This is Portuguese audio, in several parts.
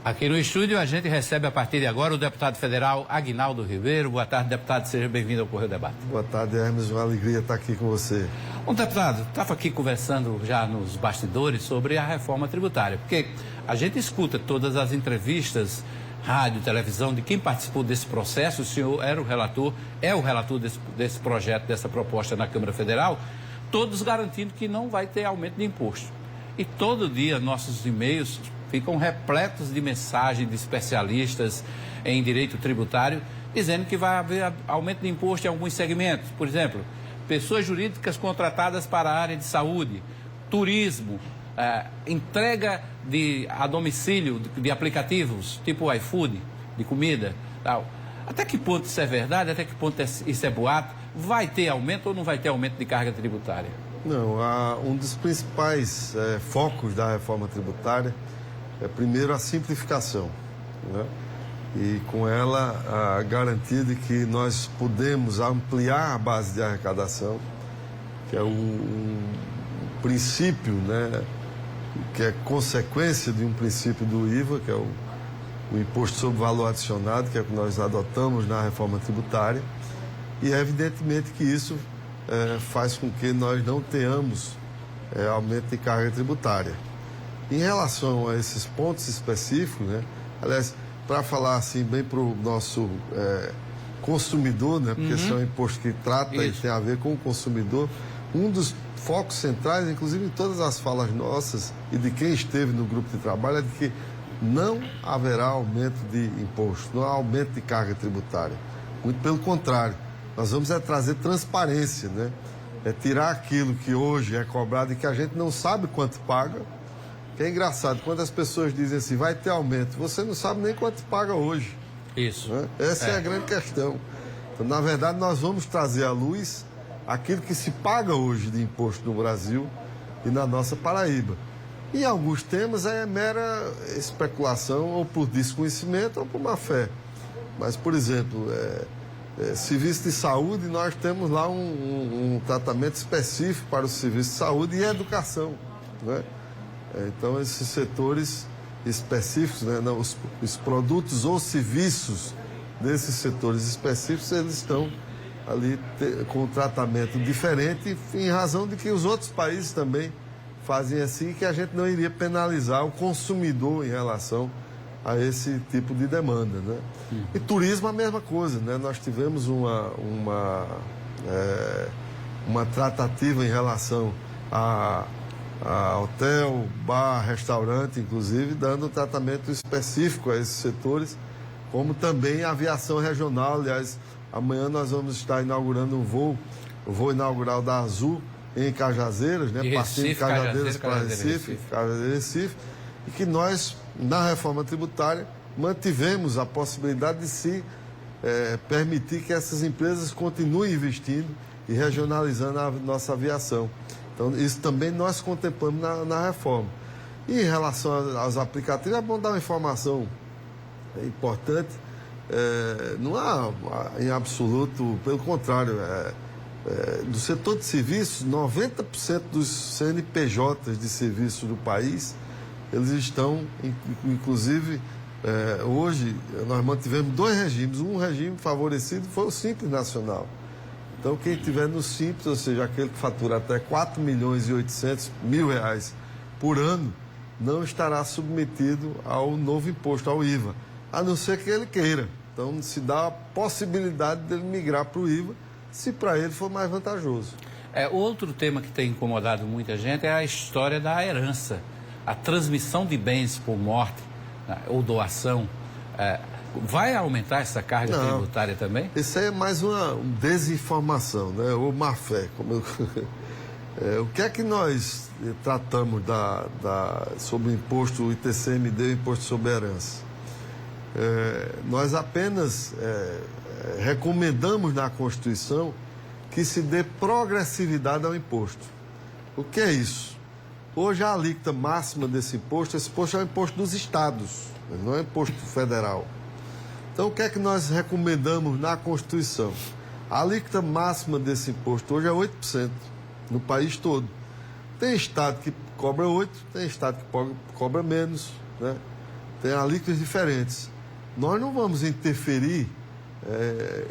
Aqui no estúdio a gente recebe a partir de agora o deputado federal Aguinaldo Ribeiro. Boa tarde, deputado, seja bem-vindo ao Correio Debate. Boa tarde, Hermes, uma alegria estar aqui com você. Bom, deputado, estava aqui conversando já nos bastidores sobre a reforma tributária, porque a gente escuta todas as entrevistas, rádio, televisão, de quem participou desse processo. O senhor era o relator, é o relator desse projeto, dessa proposta na Câmara Federal, todos garantindo que não vai ter aumento de imposto. E todo dia nossos e-mails ficam repletos de mensagens de especialistas em direito tributário dizendo que vai haver aumento de imposto em alguns segmentos. Por exemplo, pessoas jurídicas contratadas para a área de saúde, turismo, entrega a domicílio de aplicativos, tipo o iFood, de comida, tal. Até que ponto isso é verdade? Até que ponto isso é boato? Vai ter aumento ou não vai ter aumento de carga tributária? Não, um dos principais focos da reforma tributária é, primeiro, a simplificação, né? E com ela a garantia de que nós podemos ampliar a base de arrecadação, que é um princípio, né, que é consequência de um princípio do IVA, que é o Imposto sobre Valor Adicionado, que é o que nós adotamos na reforma tributária. E é evidentemente que isso faz com que nós não tenhamos aumento de carga tributária. Em relação a esses pontos específicos, né, aliás, para falar assim bem para o nosso consumidor, né, porque esse é um imposto que trata e tem a ver com o consumidor, um dos focos centrais, inclusive em todas as falas nossas e de quem esteve no grupo de trabalho, é de que não haverá aumento de imposto, não há aumento de carga tributária. Muito pelo contrário, nós vamos trazer transparência, né? É tirar aquilo que hoje é cobrado e que a gente não sabe quanto paga. Que é engraçado, quando as pessoas dizem assim, vai ter aumento, você não sabe nem quanto paga hoje. Isso. Né? Essa é a grande questão. Então, na verdade, nós vamos trazer à luz aquilo que se paga hoje de imposto no Brasil e na nossa Paraíba. Em alguns temas é mera especulação, ou por desconhecimento ou por má fé. Mas, por exemplo, serviço de saúde, nós temos lá um tratamento específico para o serviço de saúde e educação, né? Então, esses setores específicos, né, os produtos ou serviços desses setores específicos, eles estão ali com um tratamento diferente, em razão de que os outros países também fazem assim, que a gente não iria penalizar o consumidor em relação a esse tipo de demanda, né? E turismo a mesma coisa, né? Nós tivemos uma tratativa em relação a hotel, bar, restaurante, inclusive, dando um tratamento específico a esses setores, como também a aviação regional. Aliás, amanhã nós vamos estar inaugurando o voo inaugural da Azul em Cajazeiras, né? Partindo de Cajazeiras para Recife, e que nós, na reforma tributária, mantivemos a possibilidade de se permitir que essas empresas continuem investindo e regionalizando a nossa aviação. Então, isso também nós contemplamos na reforma. E em relação aos aplicativos, é bom dar uma informação importante. Não há, em absoluto, pelo contrário, do setor de serviços, 90% dos CNPJs de serviços do país, eles estão, inclusive, hoje, nós mantivemos dois regimes. Um regime favorecido foi o Simples Nacional. Então, quem estiver no Simples, ou seja, aquele que fatura até R$4.800.000 por ano, não estará submetido ao novo imposto, ao IVA, a não ser que ele queira. Então, se dá a possibilidade dele migrar para o IVA, se para ele for mais vantajoso. Outro tema que tem incomodado muita gente é a história da herança, a transmissão de bens por morte, né, ou doação. Vai aumentar essa carga tributária também? Isso aí é mais uma desinformação, né? Ou má fé. O que é que nós tratamos sobre o imposto, o ITCMD, o imposto sobre herança? Nós apenas recomendamos na Constituição que se dê progressividade ao imposto. O que é isso? Hoje a alíquota máxima desse imposto, esse imposto é o imposto dos estados, não é imposto federal. Então, o que é que nós recomendamos na Constituição? A alíquota máxima desse imposto hoje é 8% no país todo. Tem estado que cobra 8%, tem estado que cobra menos, né? tem alíquotas diferentes. Nós não vamos interferir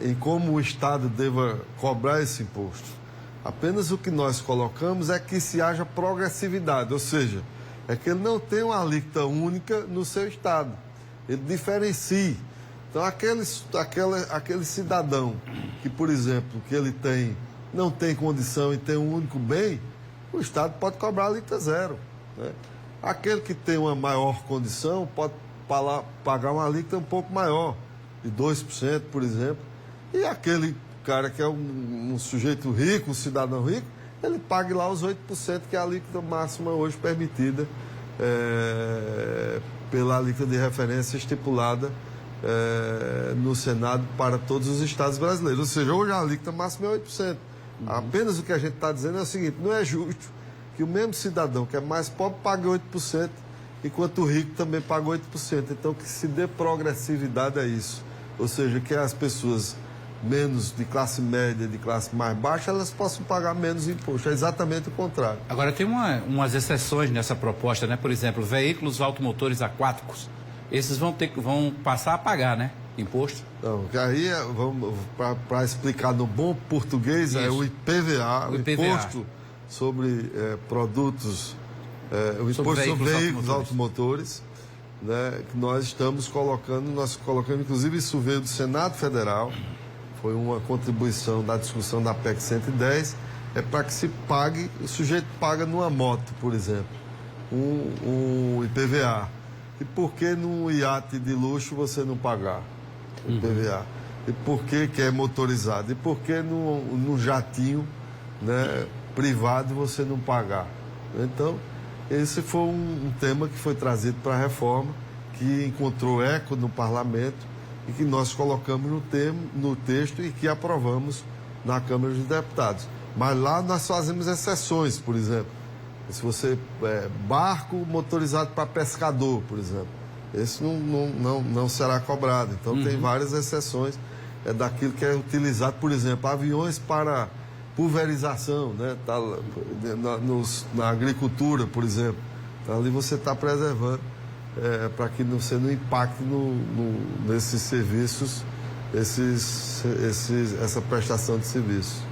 em como o Estado deva cobrar esse imposto. Apenas o que nós colocamos é que se haja progressividade, ou seja, é que ele não tem uma alíquota única no seu Estado. Ele diferencie. Então, aquele cidadão que, por exemplo, que ele não tem condição e tem um único bem, o Estado pode cobrar alíquota zero, né? Aquele que tem uma maior condição pode pagar uma alíquota um pouco maior, de 2%, por exemplo. E aquele cara que é um sujeito rico, um cidadão rico, ele pague lá os 8%, que é a alíquota máxima hoje permitida pela alíquota de referência estipulada no Senado para todos os estados brasileiros. Ou seja, hoje a alíquota máxima é 8%. Apenas o que a gente está dizendo é o seguinte: não é justo que o mesmo cidadão que é mais pobre pague 8%, enquanto o rico também paga 8%. Então, que se dê progressividade a isso. Ou seja, que as pessoas menos de classe média, de classe mais baixa, elas possam pagar menos imposto. É exatamente o contrário. Agora, tem umas exceções nessa proposta, né? Por exemplo, veículos automotores aquáticos. Esses vão passar a pagar, né? Imposto. Não, aí, para explicar no bom português, isso. É o IPVA, o Imposto sobre Produtos, o Imposto sobre Veículos Automotores, né, que nós estamos colocando, inclusive isso veio do Senado Federal, foi uma contribuição da discussão da PEC 110, para que se pague, o sujeito paga numa moto, por exemplo, um IPVA. E por que num iate de luxo você não pagar o IPVA? E por que é motorizado? E por que no jatinho, né, privado você não pagar? Então, esse foi um tema que foi trazido para a reforma, que encontrou eco no parlamento e que nós colocamos no texto e que aprovamos na Câmara dos Deputados. Mas lá nós fazemos exceções, por exemplo. Se você barco motorizado para pescador, por exemplo, esse não será cobrado. Então tem várias exceções daquilo que é utilizado, por exemplo, aviões para pulverização, né? Na agricultura, por exemplo. Então, ali você está preservando para que você não impacte nesses serviços, essa prestação de serviço.